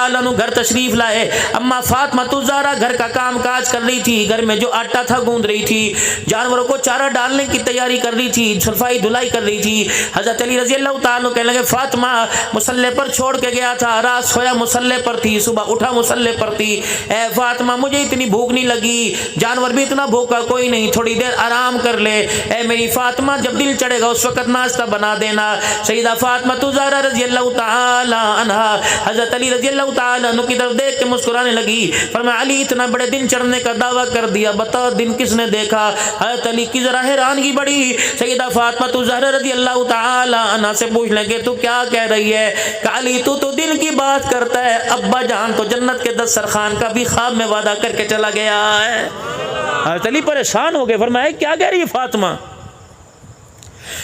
تعالیٰ عنہ گھر تشریف لائے. اما فاطمہ الزہرا گھر کا کام کاج کر رہی تھی, گھر میں جو آٹا تھا گوندھ رہی تھی, جانوروں کو چارہ ڈالنے کی تیاری کر رہی تھی, صفائی دھلائی کر رہی تھی. حضرت علی رضی اللہ تعالیٰ عنہ کہنے لگے فاطمہ مصلے پر چھوڑ کے گیا تھا, رات سویا مصلے پر تھی, صبح اٹھا مصلے پر تھی. اے فاطمہ مجھے اتنی بھوک نہیں لگی, جانور بھی اتنا بھوکا کوئی نہیں, تھوڑی دیر آرام کر لے. اے میری فاطمہ جب دل چڑھے گا اس وقت ناشتہ بنا دینا. سیدہ فاطمہ الزہرا رضی اللہ تعالی عنہا حضرت علی رضی اللہ تعالی عنہ کی طرف دیکھ کے مسکرانے لگی. فرمایا علی اتنا بڑے دن چڑھنے کا دعویٰ کر دیا, بتا دن کس نے دیکھا؟ حضرت علی کی ذرا حیرانگی بڑی. سیدہ فاطمہ الزہرا رضی اللہ تعالی عنہا سے پوچھ لیں کہ تو کیا کہہ رہی ہے؟ کہ علی تو دل کی بات کرتا ہے, ابا جان تو جنت کے دسترخوان کا بھی خواب میں وعدہ کر کے چلا گیا ہے. حضرت علی پریشان ہو گئے, فرمایا کیا کہہ رہی ہے فاطمہ؟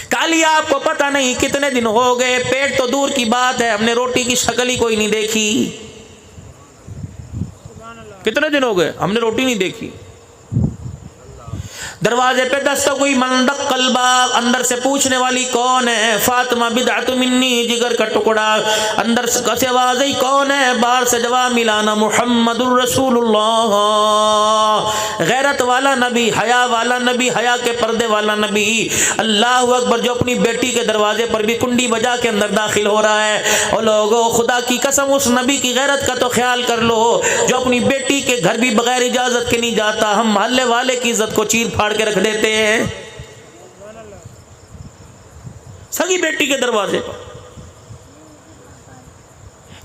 کالی آپ کو پتہ نہیں کتنے دن ہو گئے, پیٹ تو دور کی بات ہے, ہم نے روٹی کی شکل ہی کوئی نہیں دیکھی. کتنے دن ہو گئے ہم نے روٹی نہیں دیکھی. دروازے پہ دستک ہوئی, من دق الباب, اندر سے پوچھنے والی کون ہے؟ فاطمہ بدعت منی, جگر کا ٹکڑا. اندر سے آواز آئی کون ہے؟ باہر سے جواب ملا نا محمد الرسول اللہ, غیرت والا نبی, حیا والا نبی, حیا کے پردے والا نبی. اللہ اکبر, جو اپنی بیٹی کے دروازے پر بھی کنڈی بجا کے اندر داخل ہو رہا ہے. اور لوگوں خدا کی قسم اس نبی کی غیرت کا تو خیال کر لو جو اپنی بیٹی کے گھر بھی بغیر اجازت کے نہیں جاتا. ہم محلے والے کی عزت کو چیر پھاڑ کے رکھ دیتے ہیں سگی بیٹی کے دروازے پر.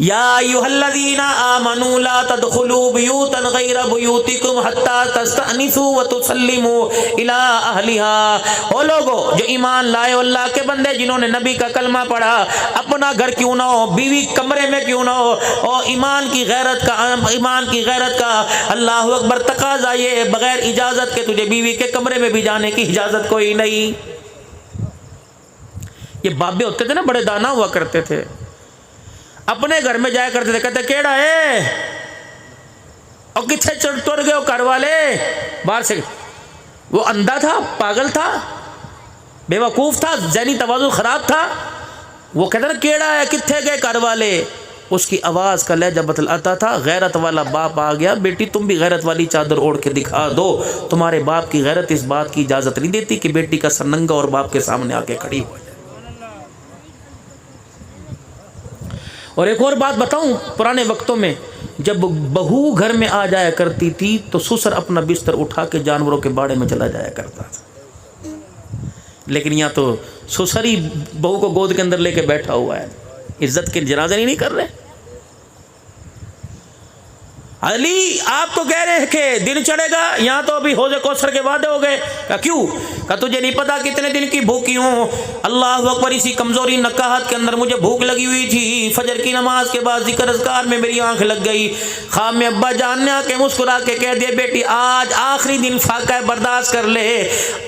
یا ایھا الذین آمنوا لا تدخلوا بیوتا غیر بیوتکم حتی تستأنسوا وتسلموا الی اہلها. او لوگو جو ایمان لائے, اللہ کے بندے جنہوں نے نبی کا کلمہ پڑھا, اپنا گھر کیوں نہ ہو, بیوی کمرے میں کیوں نہ ہو, اور ایمان کی غیرت کا اللہ اکبر تقاضا یہ بغیر اجازت کے تجھے بیوی کے کمرے میں بھی جانے کی اجازت کوئی نہیں. یہ بابے ہوتے تھے نا, بڑے دانا ہوا کرتے تھے, اپنے گھر میں جایا کرتے تھے, کہتے کیڑا ہے اور کتنے چڑھ گئے گھر والے باہر سے. وہ اندھا تھا, پاگل تھا, بے وقوف تھا, ذہنی توازن خراب تھا. وہ کہتے نا کیڑا ہے, کتنے گئے گھر والے. اس کی آواز کا لہجہ بتلاتا تھا غیرت والا باپ آ گیا, بیٹی تم بھی غیرت والی چادر اوڑھ کے دکھا دو. تمہارے باپ کی غیرت اس بات کی اجازت نہیں دیتی کہ بیٹی کا سر ننگا اور باپ کے سامنے آ کے کھڑی ہو جائے. اور ایک اور بات بتاؤں, پرانے وقتوں میں جب بہو گھر میں آ جایا کرتی تھی تو سسر اپنا بستر اٹھا کے جانوروں کے باڑے میں چلا جایا کرتا تھا. لیکن یہاں تو سسر ہی بہو کو گود کے اندر لے کے بیٹھا ہوا ہے, عزت کے جنازے نہیں کر رہے. علی آپ تو کہہ رہے ہیں کہ دن چڑھے گا, یہاں تو ابھی حوض کوثر کے وعدے ہو گئے. کہا کیوں؟ کہا تجھے نہیں پتا کتنے دن کی بھوکی ہوں. اللہ اکبر, اسی کمزوری نکاہت کے اندر مجھے بھوک لگی ہوئی تھی. فجر کی نماز کے بعد ذکر اذکار میں میری آنکھ لگ گئی. خواب میں ابا جان نے آ کے مسکرا کے کہہ دیا بیٹی آج آخری دن فاقہ ہے, برداشت کر لے.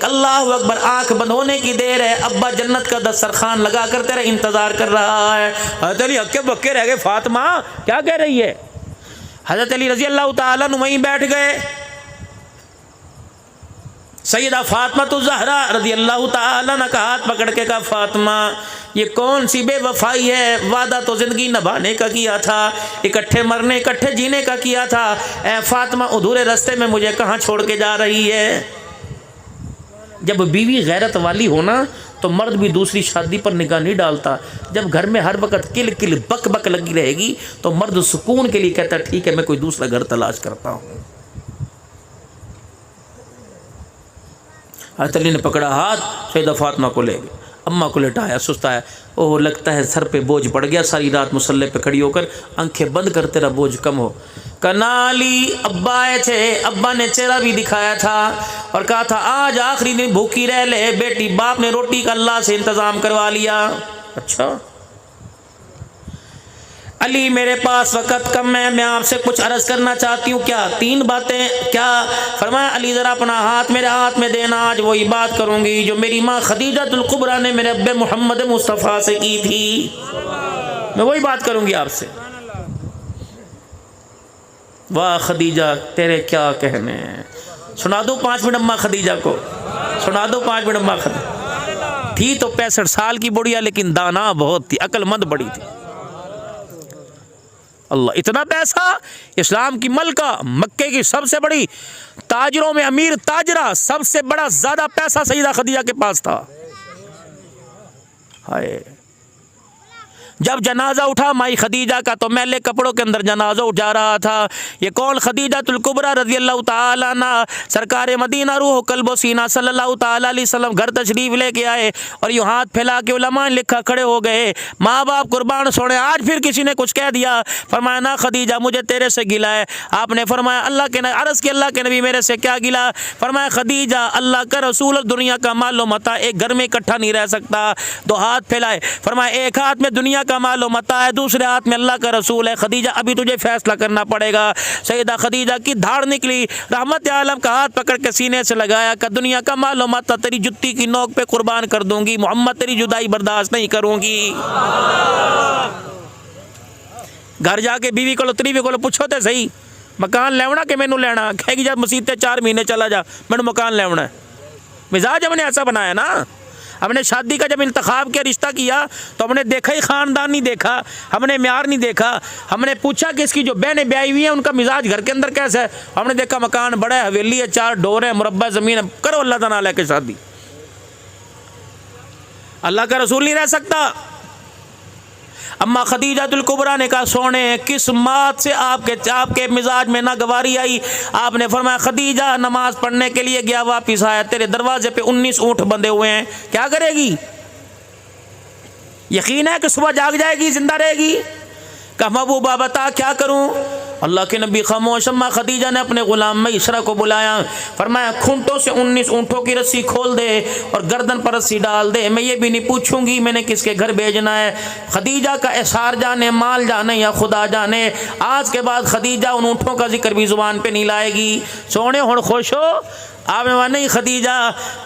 اللہ اکبر, آنکھ بند ہونے کی دیر ہے, ابا جنت کا دسترخوان لگا کر تیرا انتظار کر رہا ہے. حضرت علی ہکے بکے رہ گئے, فاطمہ کیا کہہ رہی ہے؟ حضرت علی رضی اللہ تعالیٰ عنہ وہیں بیٹھ گئے. سیدہ فاطمہ الزہرا رضی اللہ تعالیٰ عنہ کا ہاتھ پکڑ کے کہا فاطمہ یہ کون سی بے وفائی ہے, وعدہ تو زندگی نبھانے کا کیا تھا, اکٹھے مرنے اکٹھے جینے کا کیا تھا. اے فاطمہ ادھورے رستے میں مجھے کہاں چھوڑ کے جا رہی ہے؟ جب بیوی غیرت والی ہونا تو مرد بھی دوسری شادی پر نگاہ نہیں ڈالتا. جب گھر میں ہر وقت کل کل بک بک لگی رہے گی تو مرد سکون کے لیے کہتا ہے ٹھیک ہے میں کوئی دوسرا گھر تلاش کرتا ہوں. حضرت علی نے پکڑا ہاتھ, سیدہ فاطمہ کو لے گئے, اماں کو لٹایا, سستایا. اوہ لگتا ہے سر پہ بوجھ پڑ گیا, ساری رات مصلے پہ کھڑی ہو کر آنکھیں بند کر تیرا بوجھ کم ہو. کنالی ابا آئے تھے, ابا نے چہرہ بھی دکھایا تھا اور کہا تھا آج آخری دن بھوکی رہ لے بیٹی, باپ نے روٹی کا اللہ سے انتظام کروا لیا. اچھا علی میرے پاس وقت کم ہے, میں آپ سے کچھ عرض کرنا چاہتی ہوں. کیا؟ 3 باتیں. کیا؟ فرمایا علی ذرا اپنا ہاتھ میرے ہاتھ میں دینا, آج وہی بات کروں گی جو میری ماں خدیجہ الکبریٰ نے میرے ابے محمد مصطفیٰ سے کی تھی, میں وہی بات کروں گی آپ سے. واہ خدیجہ تیرے کیا کہنے ہیں, سنا دو 5 منٹ اماں خدیجہ کو, سنا دو 5 منٹ اماں خدیجہ. تھی تو 65 سال کی بڑھیا لیکن دانا بہت تھی, عقل مند بڑی تھی. اللہ، اتنا پیسہ! اسلام کی ملکہ، مکے کی سب سے بڑی تاجروں میں امیر تاجرہ، سب سے بڑا زیادہ پیسہ سیدہ خدیجہ کے پاس تھا۔ ہائے، جب جنازہ اٹھا مائی خدیجہ کا تو میلے کپڑوں کے اندر جنازہ اٹھا رہا تھا۔ یہ کون؟ خدیجہ الکبریٰ رضی اللہ تعالیٰ عنہ، سرکار مدینہ روح قلب و سینہ صلی اللہ تعالیٰ علیہ وسلم گھر تشریف لے کے آئے اور یوں ہاتھ پھیلا کے علماء نے لکھا کھڑے ہو گئے، ماں باپ قربان سوڑے، آج پھر کسی نے کچھ کہہ دیا؟ فرمایا نہ خدیجہ، مجھے تیرے سے گلا ہے۔ آپ نے فرمایا اللہ کے عرض کی اللہ کے نبی میرے سے کیا گلا؟ فرمایا خدیجہ، اللہ کا رسول اور دنیا کا مال و متاع ایک گھر میں اکٹھا نہیں رہ سکتا۔ دو ہاتھ پھیلائے، فرمایا ایک ہاتھ میں دنیا کا مال و متاع ہے، دوسرے ہاتھ میں اللہ کا رسول ہے۔ خدیجہ ابھی تجھے فیصلہ کرنا پڑے گا۔ سیدہ خدیجہ کی دھاڑ نکلی، رحمت عالم کا ہاتھ پکڑ کے سینے سے لگایا کہ دنیا کا مال و متاع تیری جتی کی نوک پہ قربان کر دوں گی، محمد تیری جدائی برداشت نہیں کروں گی۔ گھر جا کے بیوی کو تریوی کو پوچھو تے صحیح، مکان لیونا کہ مینوں لینا؟ کہے گی جب مسیح تے 4 مہینے چلا جا، مینوں مکان لیونا ہے۔ مزاج ہم نے ایسا بنایا نا، ہم نے شادی کا جب انتخاب کیا، رشتہ کیا، تو ہم نے دیکھا ہی خاندان نہیں دیکھا، ہم نے معیار نہیں دیکھا، ہم نے پوچھا کہ اس کی جو بہنیں بیائی ہوئی ہیں ان کا مزاج گھر کے اندر کیسا ہے، ہم نے دیکھا مکان بڑا ہے، حویلی ہے، 4 ڈور ہے، مربع زمین ہے، کرو اللہ تعالیٰ لے کے شادی۔ اللہ کا رسول نہیں رہ سکتا۔ اما خدیجہ الکبریٰ نے کہا سونے کس بات سے آپ کے مزاج میں ناگواری آئی؟ آپ نے فرمایا خدیجہ نماز پڑھنے کے لیے گیا، واپس آیا، تیرے دروازے پہ 19 اونٹ بندھے ہوئے ہیں، کیا کرے گی؟ یقین ہے کہ صبح جاگ جائے گی، زندہ رہے گی؟ کہا محبوبہ بتا کیا کروں؟ اللہ کے نبی خاموش۔ اما خدیجہ نے اپنے غلام میسرہ کو بلایا، فرمایا کھونٹوں سے 19 اونٹوں کی رسی کھول دے اور گردن پر رسی ڈال دے، میں یہ بھی نہیں پوچھوں گی میں نے کس کے گھر بھیجنا ہے۔ خدیجہ کا اثار جانے، مال جانے یا خدا جانے، آج کے بعد خدیجہ ان اونٹوں کا ذکر بھی زبان پہ نہیں لائے گی۔ سونے ہن خوش ہو؟ آپ نے کہا نہیں خدیجہ،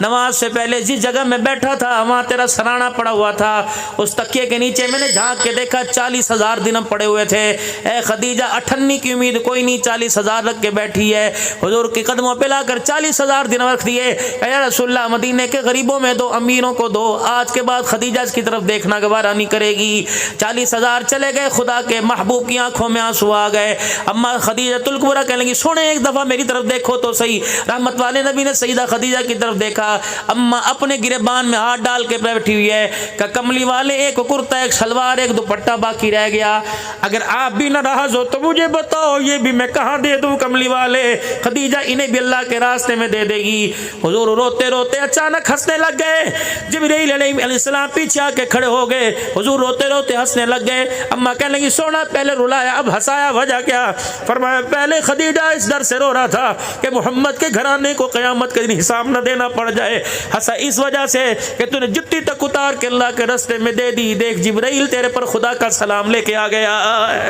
نماز سے پہلے جس جگہ میں بیٹھا تھا وہاں تیرا سرانہ پڑا ہوا تھا، اس تکیے کے نیچے میں نے جھانک کے دیکھا 40,000 درہم پڑے ہوئے تھے۔ اے خدیجہ، 98 کی امید کوئی نہیں، 40,000 رکھ کے بیٹھی ہے۔ حضور کے قدموں پہ لا کر 40,000 درہم رکھ دیے۔ اے رسول اللہ، مدینے کے غریبوں میں دو، امیروں کو دو، آج کے بعد خدیجہ اس کی طرف دیکھنا گوارا نہیں کرے گی۔ 40,000 چلے گئے، خدا کے محبوب کی آنکھوں میں آنسو آ گئے۔ اما خدیجہ الکبریٰ کہنے لگی سونے ایک دفعہ میری طرف دیکھو تو صحیح۔ رحمت والے نبی نے سیدہ خدیجہ کی طرف دیکھا، اما اپنے گریبان میں ہاتھ ڈال کے بیٹھی ہوئی ہے کہ کملی والے ایک کرتا، ایک شلوار، ایک دوپٹہ باقی رہ گیا، اگر آپ بھی ناراض ہو تو مجھے بتاؤ یہ بھی میں کہاں دے دوں؟ کملی والے خدیجہ انہیں بھی اللہ کے راستے میں دے دے گی۔ حضور روتے روتے اچانک ہنسنے لگ گئے، جبرائیل علیہ السلام پیچھے آ کے کھڑے ہو گئے، حضور روتے روتے ہنسنے لگ گئے۔ اما کہنے لگی سونا پہلے رلایا اب ہنسایا، وجہ کیا؟ فرمایا پہلے خدیجہ اس ڈر سے رو رہا تھا کہ محمد کے گھرانے کو قیامت کے دن حساب نہ دینا پڑ جائے، ہنسا اس وجہ سے کہ تو نے جتی تک اتار کے اللہ کے راستے میں دے دی، دیکھ جبرائیل تیرے پر خدا کا سلام لے کے آ گیا۔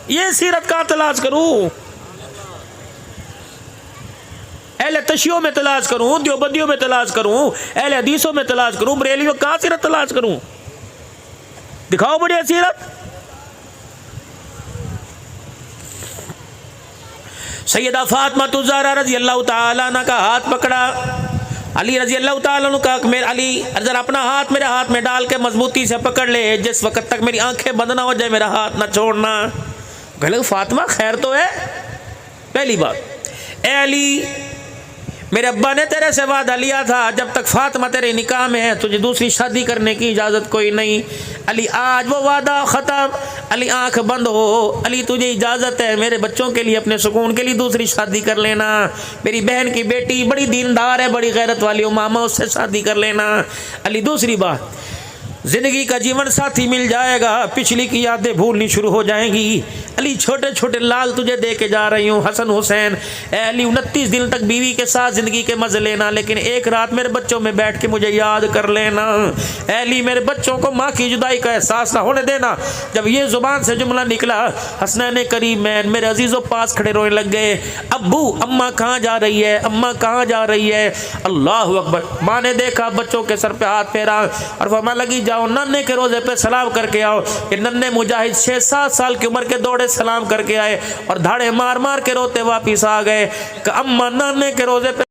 یہ سیرت کہاں تلاش کروں؟ اہل تشیعوں میں تلاش کروں، دیوبندیوں میں تلاش کروں، اہل حدیثوں میں تلاش کروں، بریلیوں کہاں سیرت تلاش کروں؟ دکھاؤ مجھے سیرت۔ سیدہ فاطمہ الزہرا رضی اللہ تعالیٰ عنہ کا ہاتھ پکڑا، علی رضی اللہ تعالیٰ عنہ کا علی ذرا اپنا ہاتھ میرے ہاتھ میں ڈال کے مضبوطی سے پکڑ لے، جس وقت تک میری آنکھیں بند نہ ہو جائے میرا ہاتھ نہ چھوڑنا۔ کہنے فاطمہ خیر تو ہے؟ پہلی بات، اے علی میرے ابا نے تیرے سے وعدہ لیا تھا جب تک فاطمہ تیرے نکاح میں ہے تجھے دوسری شادی کرنے کی اجازت کوئی نہیں۔ علی آج وہ وعدہ ختم، علی آنکھ بند ہو، علی تجھے اجازت ہے میرے بچوں کے لیے اپنے سکون کے لیے دوسری شادی کر لینا، میری بہن کی بیٹی بڑی دیندار ہے، بڑی غیرت والی امامہ، اس سے شادی کر لینا۔ علی دوسری بات، زندگی کا جیون ساتھی مل جائے گا، پچھلی کی یادیں بھولنی شروع ہو جائیں گی۔ علی چھوٹے چھوٹے لال تجھے دے کے جا رہی ہوں، حسن حسین۔ اے علی 29 دن تک بیوی کے ساتھ زندگی کے مزے لینا، لیکن ایک رات میرے بچوں میں بیٹھ کے مجھے یاد کر لینا۔ اے علی میرے بچوں کو ماں کی جدائی کا احساس نہ ہونے دینا۔ جب یہ زبان سے جملہ نکلا، حسنین کریمین میرے عزیزوں پاس کھڑے رونے لگ گئے۔ ابو اماں کہاں جا رہی ہے؟ اماں کہاں جا رہی ہے؟ اللہ اکبر۔ ماں نے دیکھا بچوں کے سر پہ ہاتھ پھیرا اور فرمانے لگی جاؤ ننے کے روزے پہ سلام کر کے آؤ۔ کہ ننے مجاہد 6-7 سال کی عمر کے دوڑے سلام کر کے آئے اور دھاڑے مار مار کے روتے واپس آ گئے کہ اماں نانے کے روزے پہ